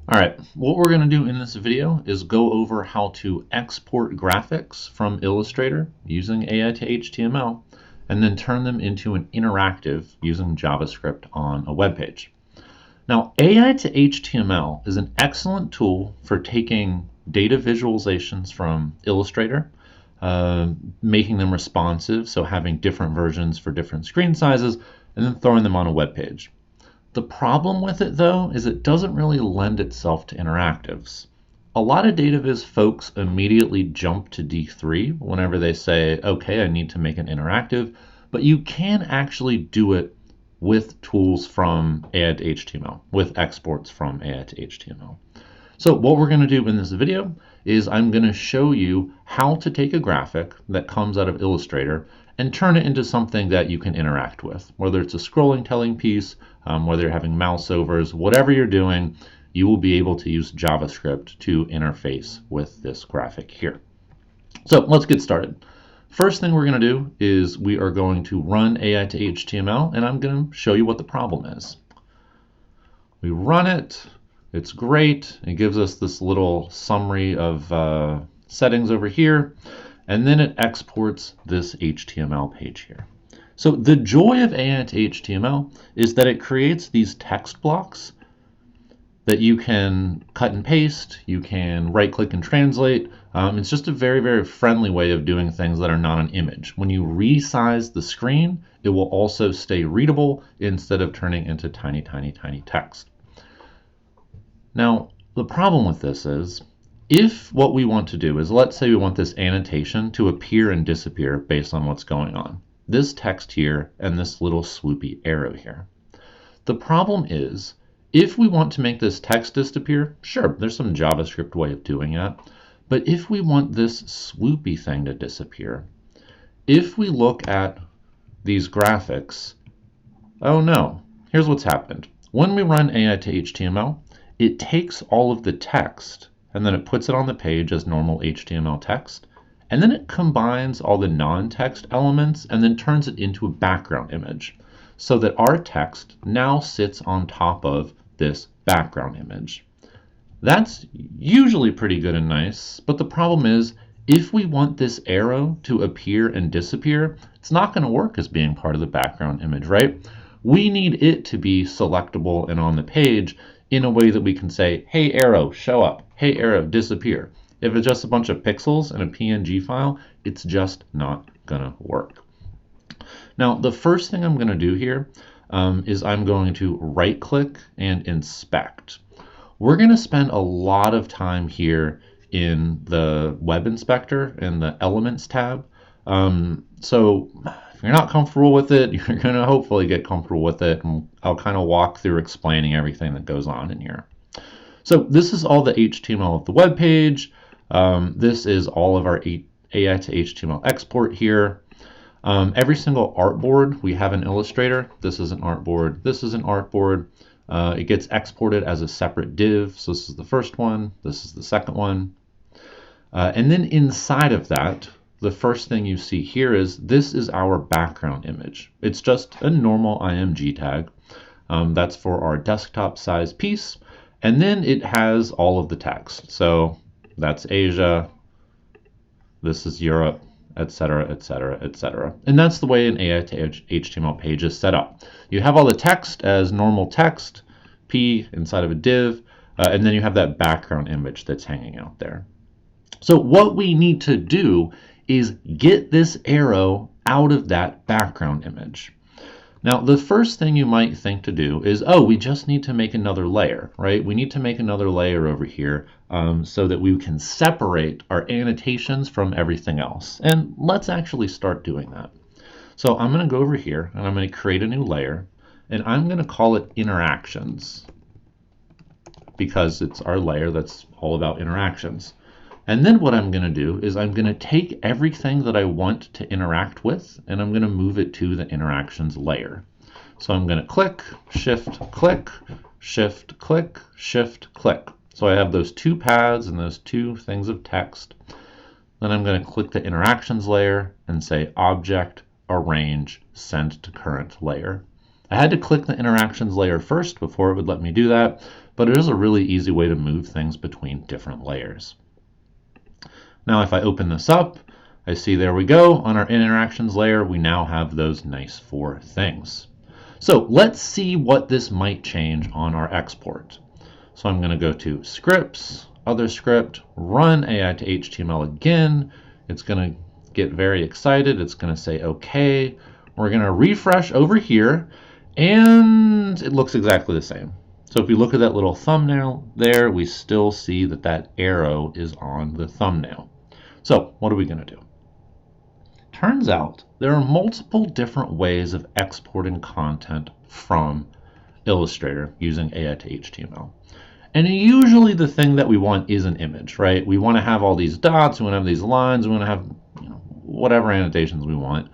All right, what we're going to do in this video is go over how to export graphics from Illustrator using ai2html and then turn them into an interactive using JavaScript on a web page. Now, ai2html is an excellent tool for taking data visualizations from Illustrator, making them responsive, so having different versions for different screen sizes, and then throwing them on a web page. The problem with it, though, is it doesn't really lend itself to interactives. A lot of data viz folks immediately jump to D3 whenever they say, okay, I need to make an interactive, but you can actually do it with tools from ai2html, with exports from ai2html. So what we're going to do in this video is I'm going to show you how to take a graphic that comes out of Illustrator and turn it into something that you can interact with. Whether it's a scrolling telling piece, whether you're having mouse overs, whatever you're doing, you will be able to use JavaScript to interface with this graphic here. So let's get started. First thing we're going to do is we are going to run ai2html, and I'm going to show you what the problem is. We run it. It's great. It gives us this little summary of settings over here, and then it exports this HTML page here. So the joy of ai2html is that it creates these text blocks that you can cut and paste, you can right-click and translate. It's just a very, very friendly way of doing things that are not an image. When you resize the screen, it will also stay readable instead of turning into tiny, tiny, tiny text. Now, the problem with this is, if what we want to do is, let's say we want this annotation to appear and disappear based on what's going on, this text here and this little swoopy arrow here. The problem is, if we want to make this text disappear, sure, there's some JavaScript way of doing that, but if we want this swoopy thing to disappear, if we look at these graphics, oh no, here's what's happened. When we run ai2html, it takes all of the text and then it puts it on the page as normal HTML text, and then it combines all the non-text elements and then turns it into a background image so that our text now sits on top of this background image. That's usually pretty good and nice, but the problem is, if we want this arrow to appear and disappear, it's not going to work as being part of the background image, right? We need it to be selectable and on the page in a way that we can say, hey arrow, show up, hey arrow, disappear. If it's just a bunch of pixels in a PNG file, it's just not gonna work. Now, the first thing I'm gonna do here is I'm going to right click and inspect. We're gonna spend a lot of time here in the web inspector in the elements tab. So if you're not comfortable with it, you're going to hopefully get comfortable with it, and I'll kind of walk through explaining everything that goes on in here. So this is all the HTML of the web page. This is all of our ai2html export here. Every single artboard we have in Illustrator. This is an artboard. This is an artboard. It gets exported as a separate div. So this is the first one. This is the second one. And then inside of that, the first thing you see here is this is our background image. It's just a normal IMG tag. That's for our desktop size piece. And then it has all of the text. So that's Asia, this is Europe, etc., etc., etc. And that's the way an ai2html page is set up. You have all the text as normal text, P inside of a div, and then you have that background image that's hanging out there. So what we need to do is get this arrow out of that background image. Now, the first thing you might think to do is, oh, we just need to make another layer, right? We need to make another layer over here so that we can separate our annotations from everything else. And let's actually start doing that. So I'm going to go over here and I'm going to create a new layer, and I'm going to call it interactions because it's our layer that's all about interactions. And then what I'm going to do is I'm going to take everything that I want to interact with and I'm going to move it to the interactions layer. So I'm going to click, shift, click, shift, click, shift, click. So I have those two paths and those two things of text. Then I'm going to click the interactions layer and say object, arrange, send to current layer. I had to click the interactions layer first before it would let me do that, but it is a really easy way to move things between different layers. Now if I open this up, I see there we go. On our interactions layer, we now have those nice 4 things. So let's see what this might change on our export. So I'm going to go to Scripts, Other Script, run ai2html again. It's going to get very excited. It's going to say OK. We're going to refresh over here, and it looks exactly the same. So if we look at that little thumbnail there, we still see that that arrow is on the thumbnail. So what are we going to do? Turns out there are multiple different ways of exporting content from Illustrator using ai2html. And usually the thing that we want is an image, right? We want to have all these dots, we want to have these lines, we want to have whatever annotations we want.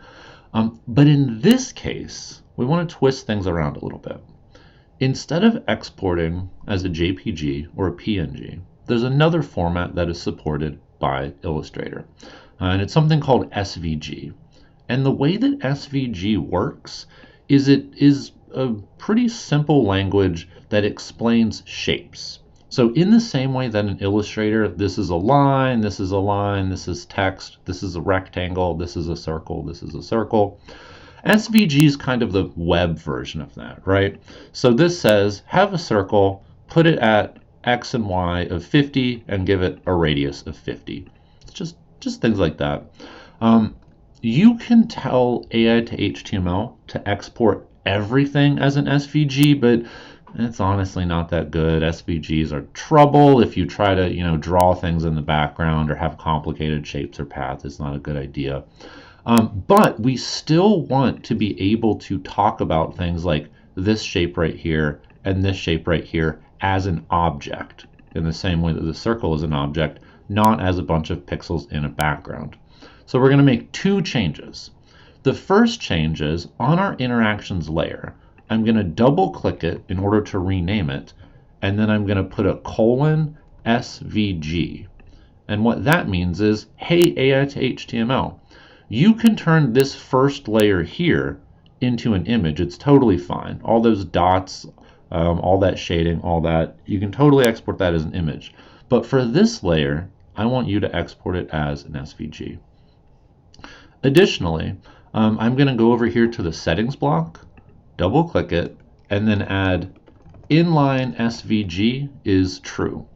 But in this case, we want to twist things around a little bit. Instead of exporting as a JPG or a PNG, there's another format that is supported by Illustrator. And it's something called SVG. And the way that SVG works is it is a pretty simple language that explains shapes. So in the same way that in Illustrator, this is a line, this is a line, this is text, this is a rectangle, this is a circle, this is a circle. SVG is kind of the web version of that, right? So this says, have a circle, put it at X and Y of 50, and give it a radius of 50. It's just things like that. You can tell ai2html to export everything as an SVG, but it's honestly not that good. SVGs are trouble if you try to, draw things in the background or have complicated shapes or paths. It's not a good idea. But we still want to be able to talk about things like this shape right here and this shape right here as an object, in the same way that the circle is an object, not as a bunch of pixels in a background. So we're going to make 2 changes. The first change is on our interactions layer, I'm going to double click it in order to rename it, and then I'm going to put a :SVG. And what that means is, hey, ai2html, you can turn this first layer here into an image. It's totally fine. All those dots, all that shading, all that, you can totally export that as an image. But for this layer, I want you to export it as an SVG. Additionally, I'm going to go over here to the settings block, double click it, and then add inline SVG is true.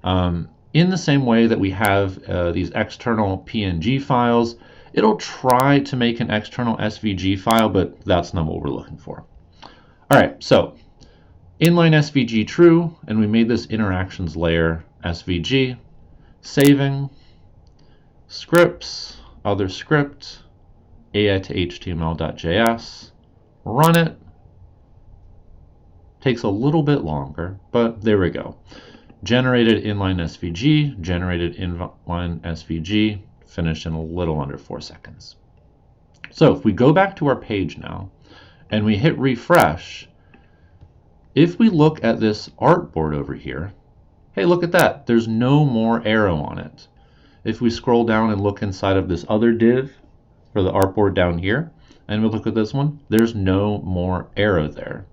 In the same way that we have these external PNG files, it'll try to make an external SVG file, but that's not what we're looking for. All right, so inline SVG true, and we made this interactions layer SVG. Saving, scripts, other script, ai2html.js, run it. Takes a little bit longer, but there we go. Generated inline SVG, generated inline SVG, finished in a little under 4 seconds. So if we go back to our page now and we hit refresh, if we look at this artboard over here, hey, look at that. There's no more arrow on it. If we scroll down and look inside of this other div for the artboard down here, and we look at this one, there's no more arrow there.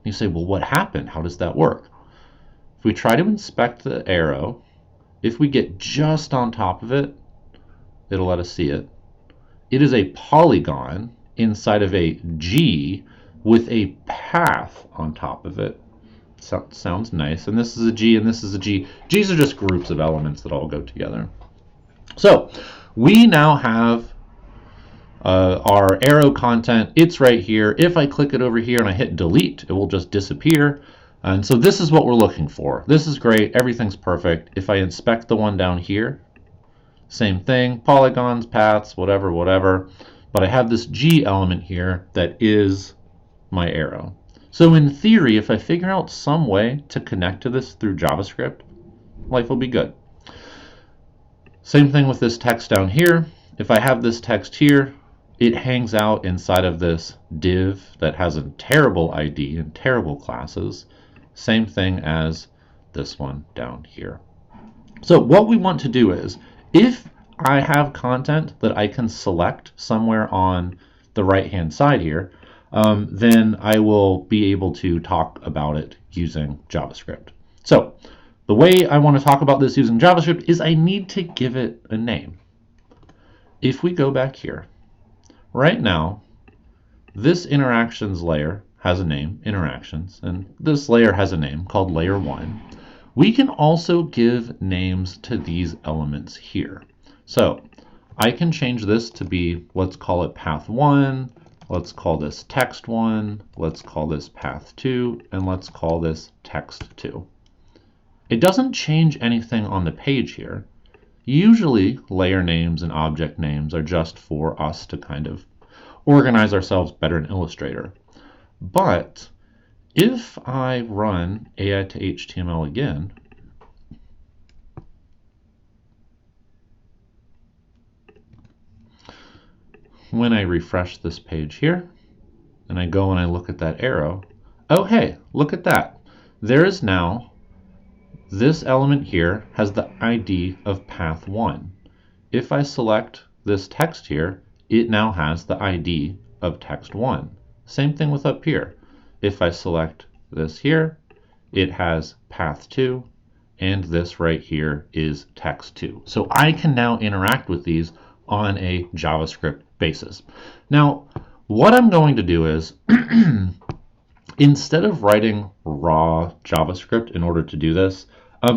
You say, well, what happened? How does that work? If we try to inspect the arrow, if we get just on top of it, it'll let us see it. It is a polygon inside of a G with a path on top of it. Sounds nice. And this is a G and this is a G. G's are just groups of elements that all go together. So we now have our arrow content. It's right here. If I click it over here and I hit delete, it will just disappear. And so this is what we're looking for. This is great. Everything's perfect. If I inspect the one down here, same thing, polygons, paths, whatever. But I have this G element here that is my arrow. So in theory, if I figure out some way to connect to this through JavaScript, life will be good. Same thing with this text down here. If I have this text here, it hangs out inside of this div that has a terrible ID and terrible classes. Same thing as this one down here. So what we want to do is, if I have content that I can select somewhere on the right-hand side here, then I will be able to talk about it using JavaScript. So the way I want to talk about this using JavaScript is I need to give it a name. If we go back here, right now, this interactions layer has a name, interactions, and this layer has a name called layer 1. We can also give names to these elements here. So I can change this to be, let's call it path 1, let's call this text 1, let's call this path 2, and let's call this text 2. It doesn't change anything on the page here. Usually layer names and object names are just for us to kind of organize ourselves better in Illustrator. But if I run ai2html again, when I refresh this page here, and I go and I look at that arrow, oh hey, look at that. There is now, this element here has the ID of path 1. If I select this text here, it now has the ID of text 1. Same thing with up here. If I select this here, it has path 2, and this right here is text 2. So I can now interact with these on a JavaScript basis. Now, what I'm going to do is, instead of writing raw JavaScript in order to do this,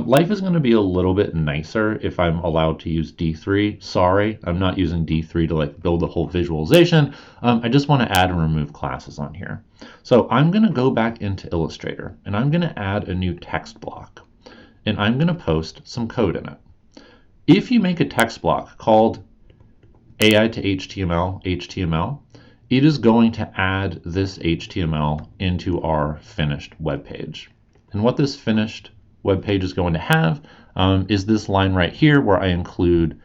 life is going to be a little bit nicer if I'm allowed to use D3. Sorry, I'm not using D3 to like build the whole visualization. I just want to add and remove classes on here. So I'm going to go back into Illustrator and I'm going to add a new text block. And I'm going to post some code in it. If you make a text block called ai2html, it is going to add this HTML into our finished web page. And what this finished web page is going to have is this line right here where I include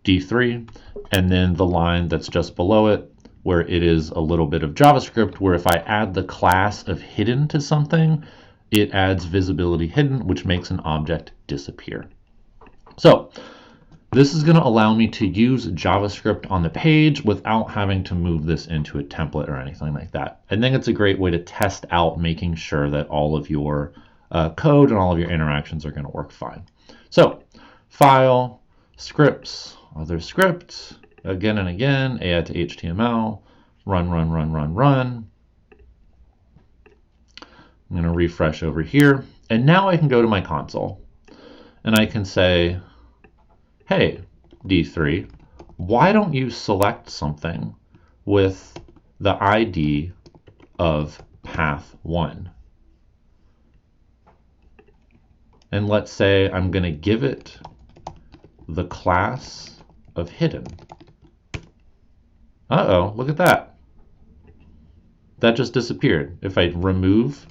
D3, and then the line that's just below it where it is a little bit of JavaScript where if I add the class of hidden to something, it adds visibility hidden, which makes an object disappear. So this is going to allow me to use JavaScript on the page without having to move this into a template or anything like that. I think it's a great way to test out making sure that all of your code and all of your interactions are going to work fine. So file, scripts, other scripts, again and again, ai2html, run. I'm going to refresh over here. And now I can go to my console and I can say, hey, D3, why don't you select something with the ID of path 1? And let's say I'm going to give it the class of hidden. Uh-oh, look at that. That just disappeared. If I remove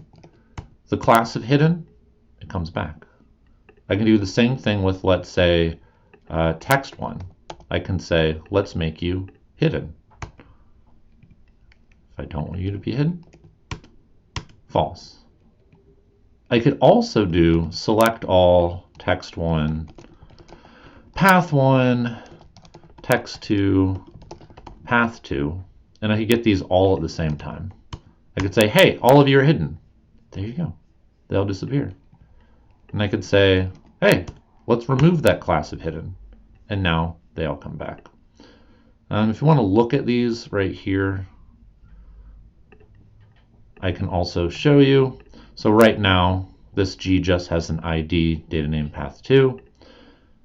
the class of hidden, it comes back. I can do the same thing with, let's say, text 1. I can say, let's make you hidden. If I don't want you to be hidden, false. I could also do select all, text 1, path 1, text 2, path 2, and I could get these all at the same time. I could say, hey, all of you are hidden. There you go. They'll disappear. And I could say, hey, let's remove that class of hidden. And now they all come back. If you want to look at these right here, I can also show you. So right now, this G just has an ID, data name path 2.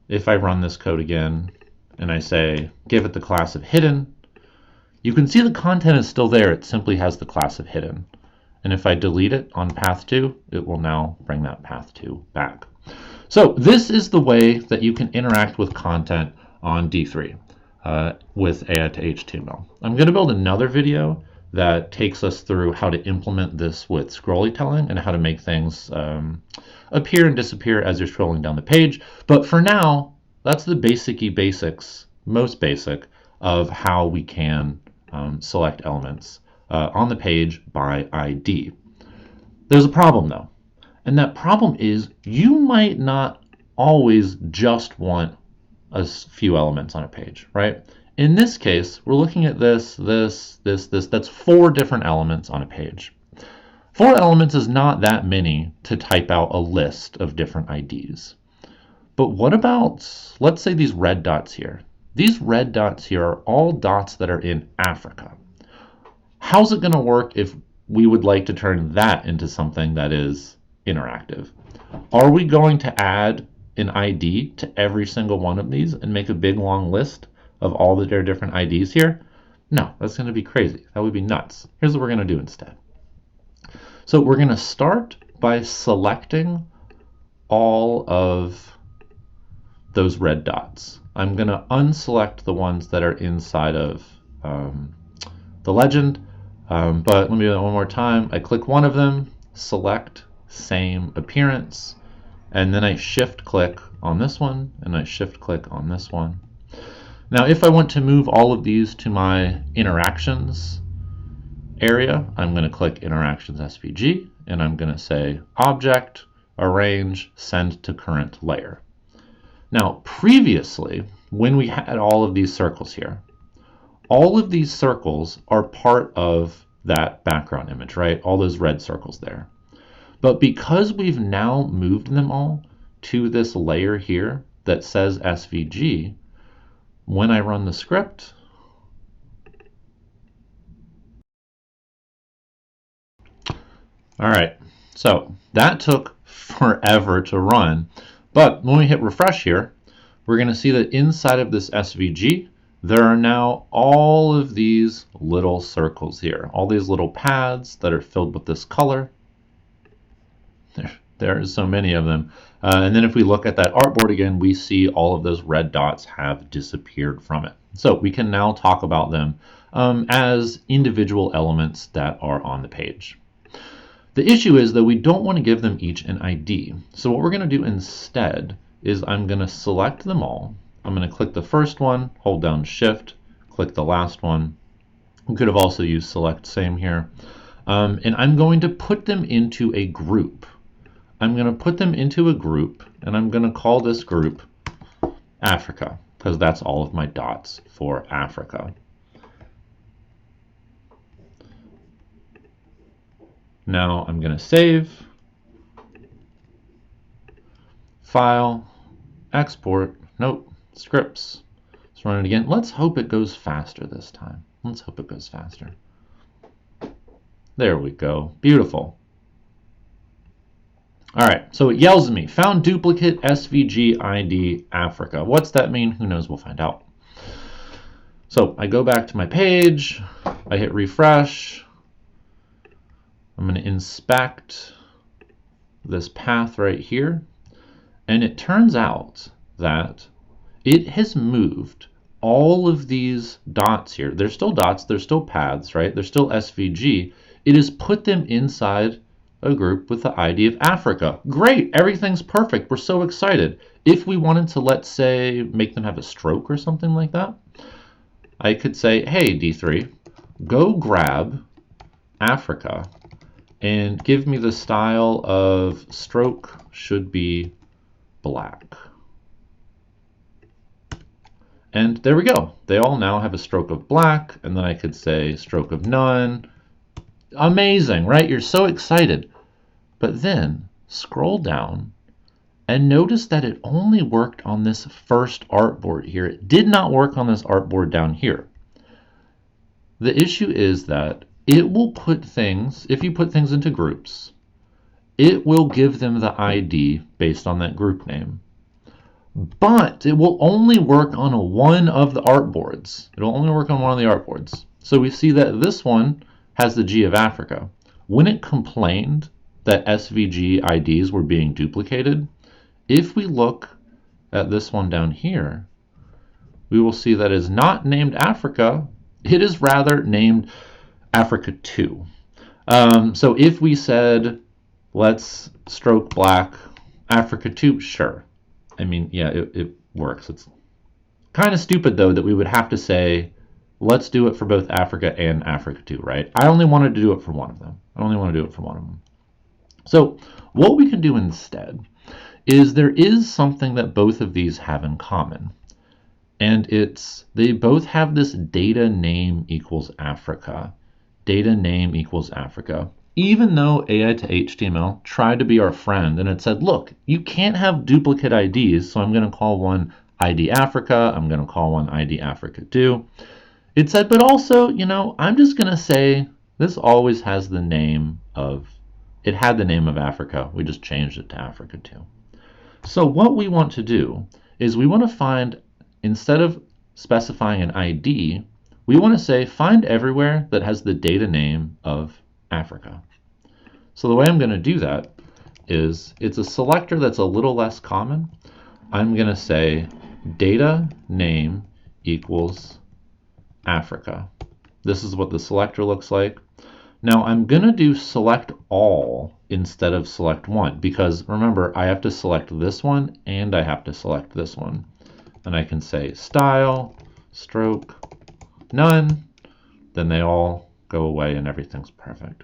If I run this code again and I say, give it the class of hidden, you can see the content is still there. It simply has the class of hidden. And if I delete it on path 2, it will now bring that path 2 back. So this is the way that you can interact with content on D3 with ai2html. I'm going to build another video that takes us through how to implement this with scrollytelling and how to make things appear and disappear as you're scrolling down the page. But for now, that's the basics, most basic, of how we can select elements on the page by ID. There's a problem though, and that problem is you might not always just want a few elements on a page, right? In this case, we're looking at this. That's 4 different elements on a page. 4 elements is not that many to type out a list of different IDs. But what about, let's say, these red dots here? These red dots here are all dots that are in Africa. How's it going to work if we would like to turn that into something that is interactive? Are we going to add an ID to every single one of these and make a big long list of all their different IDs here? No, that's going to be crazy. That would be nuts. Here's what we're going to do instead. So we're going to start by selecting all of those red dots. I'm going to unselect the ones that are inside of the legend, but let me do that one more time. I click one of them, select same appearance, and then I shift click on this one, and I shift click on this one. Now if I want to move all of these to my interactions area, I'm going to click interactions SVG, and I'm going to say object, arrange, send to current layer. Now previously, when we had all of these circles here, all of these circles are part of that background image, right? All those red circles there. But because we've now moved them all to this layer here that says SVG, when I run the script, all right, so that took forever to run, but when we hit refresh here, we're going to see that inside of this SVG, there are now all of these little circles here, all these little pads that are filled with this color. There are so many of them. And then if we look at that artboard again, we see all of those red dots have disappeared from it. So we can now talk about them as individual elements that are on the page. The issue is that we don't want to give them each an ID. So what we're going to do instead is I'm going to select them all. I'm going to click the first one, hold down Shift, click the last one. We could have also used select same here. And I'm going to put them into a group. I'm going to put them into a group, and I'm going to call this group Africa, because that's all of my dots for Africa. Now I'm going to save, file, export, nope, scripts. Let's run it again. Let's hope it goes faster this time. Let's hope it goes faster. There we go. Beautiful. All right, so it yells at me, found duplicate SVG ID Africa. What's that mean? Who knows? We'll find out. So I go back to my page, I hit refresh. I'm going to inspect this path right here, and it turns out that it has moved all of these dots here. They're still dots, they're still paths, right? They're still SVG. It has put them inside a group with the ID of Africa. Great, everything's perfect. We're so excited. If we wanted to, let's say, make them have a stroke or something like that, I could say, hey, D3, go grab Africa and give me the style of stroke should be black. And there we go. They all now have a stroke of black, and then I could say stroke of none. Amazing, right? You're so excited. But then scroll down and notice that it only worked on this first artboard here. It did not work on this artboard down here. The issue is that it will put things, if you put things into groups, it will give them the ID based on that group name. But it will only work on one of the artboards. It will only work on one of the artboards. So we see that this one has the G of Africa. When it complained that SVG IDs were being duplicated, if we look at this one down here, we will see that it is not named Africa. It is rather named Africa 2. So if we said, let's stroke black Africa 2, sure. I mean, yeah, it works. It's kind of stupid, though, that we would have to say, let's do it for both Africa and Africa 2, right? I only wanted to do it for one of them. I only want to do it for one of them. So what we can do instead is there is something that both of these have in common. and they both have this data name equals Africa. Data name equals Africa. Even though ai2html tried to be our friend and it said, look, you can't have duplicate IDs, so I'm going to call one ID Africa, I'm going to call one ID Africa 2. It said, but also, I'm just going to say this always has the name of, it had the name of Africa. We just changed it to Africa 2. So what we want to do is we want to find, instead of specifying an ID, we want to say find everywhere that has the data name of Africa. So the way I'm going to do that is, it's a selector that's a little less common. I'm going to say data name equals Africa. This is what the selector looks like. Now I'm going to do select all instead of select one, because remember, I have to select this one and I have to select this one. And I can say style, stroke, none, then they all go away and everything's perfect.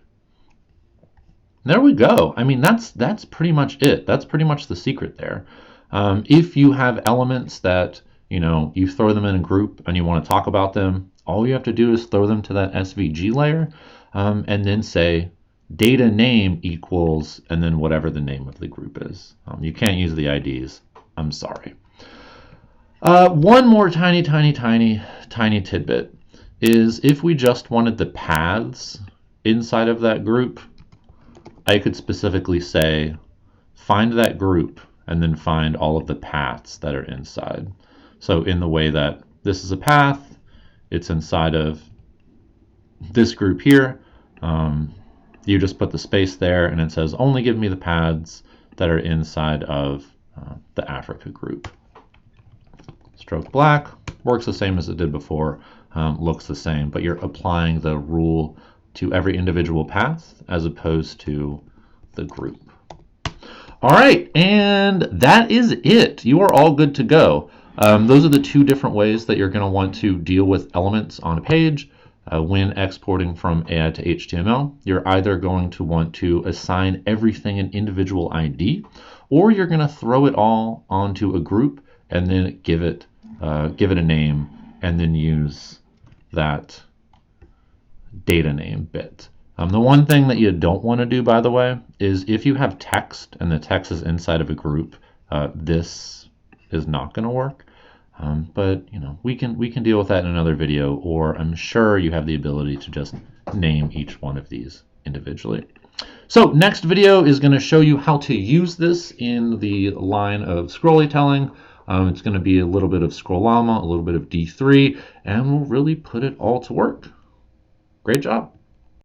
There we go. I mean, that's pretty much it. That's pretty much the secret there. If you have elements that, you throw them in a group and you want to talk about them, all you have to do is throw them to that SVG layer and then say data name equals, and then whatever the name of the group is. You can't use the IDs. I'm sorry. One more tiny tidbit is, if we just wanted the paths inside of that group, I could specifically say find that group and then find all of the paths that are inside. So in the way that this is a path, it's inside of this group here. You just put the space there and it says only give me the paths that are inside of the Africa group. Stroke black works the same as it did before, looks the same, but you're applying the rule to every individual path as opposed to the group. All right, and that is it. You are all good to go. Those are the two different ways that you're going to want to deal with elements on a page when exporting from ai2html. You're either going to want to assign everything an individual ID, or you're going to throw it all onto a group and then give it a name and then use that data name bit. The one thing that you don't want to do, by the way, is if you have text and the text is inside of a group, this is not going to work. But we can deal with that in another video, or I'm sure you have the ability to just name each one of these individually. So next video is going to show you how to use this in the line of scrolly telling. It's going to be a little bit of Scrollama, a little bit of D3, and we'll really put it all to work. Great job.